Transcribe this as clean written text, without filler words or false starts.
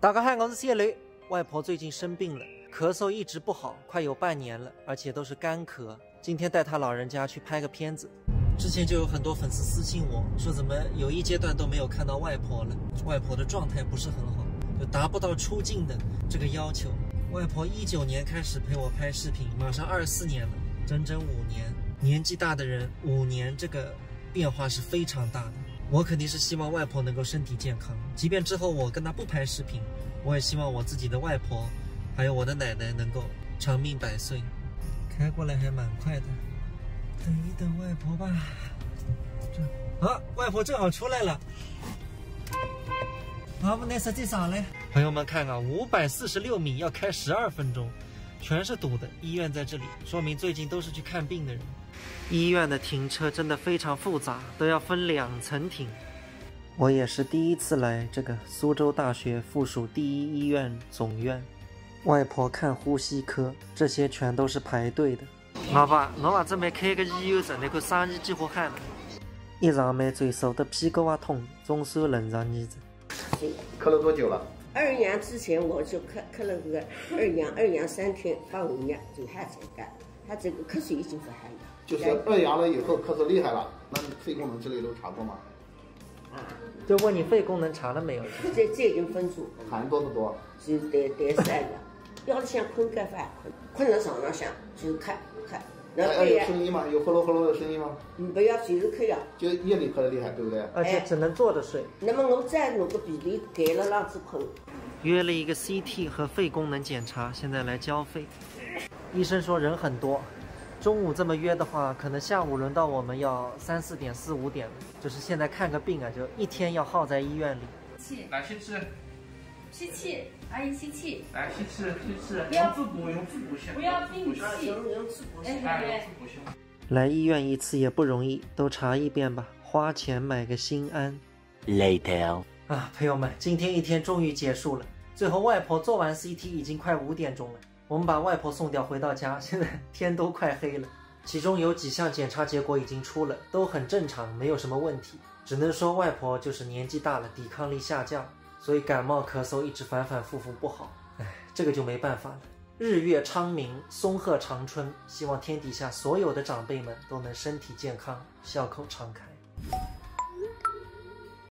大家好，我是小雷。外婆最近生病了，咳嗽一直不好，快有半年了，而且都是干咳。今天带她老人家去拍个片子。之前就有很多粉丝私信我说，怎么有一阶段都没有看到外婆了？外婆的状态不是很好，就达不到出镜的这个要求。外婆19年开始陪我拍视频，马上24年了，整整5年。年纪大的人5年这个变化是非常大的。我肯定是希望外婆能够身体健康，即便之后我跟她不拍视频，我也希望我自己的外婆还有我的奶奶能够长命百岁。开过来还蛮快的，等一等外婆吧。外婆正好出来了。我们那是最少嘞。朋友们看啊，546米要开12分钟，全是堵的。医院在这里，说明最近都是去看病的人。医院的停车真的非常复杂，都要分2层停。我也是第一次来这个苏州大学附属第一医院总院。外婆看呼吸科，这些全都是排队的。老爸，侬也准备开个医院证，那看生意计划喊了。一上班最瘦的屁股也痛，总算轮上你这。咳了多久了？2阳之前我就咳了个2阳3天，放5日就还在干，他这个咳嗽已经不喊了。就是2阳了以后咳嗽厉害了，那你肺功能之类都查过吗？就问你肺功能查了没有？这已经分出。痰多不多？就得3样，要是想困干饭，困到床上想就咳。还有声音吗？有呼噜呼噜的声音吗？不要，就是咳呀。就夜里咳得厉害，对不对？而且只能坐着睡。那么我再弄个鼻涕盖了让子困。约了一个 CT 和肺功能检查，现在来交费。医生说人很多，中午这么约的话，可能下午轮到我们要3、4点、4、5点了。就是现在看个病啊，就一天要耗在医院里。来吸气，吸气，阿姨吸气，来吸气，不要用腹部吸，不要屏气，用腹部吸。来医院一次也不容易，都查一遍吧，花钱买个心安。Later 啊，朋友们，今天一天终于结束了。最后外婆做完 CT 已经快5点钟了，我们把外婆送掉回到家，现在天都快黑了。其中有几项检查结果已经出了，都很正常，没有什么问题。只能说外婆就是年纪大了，抵抗力下降，所以感冒咳嗽一直反反复复不好。这个就没办法了。日月昌明，松鹤长春，希望天底下所有的长辈们都能身体健康，笑口常开。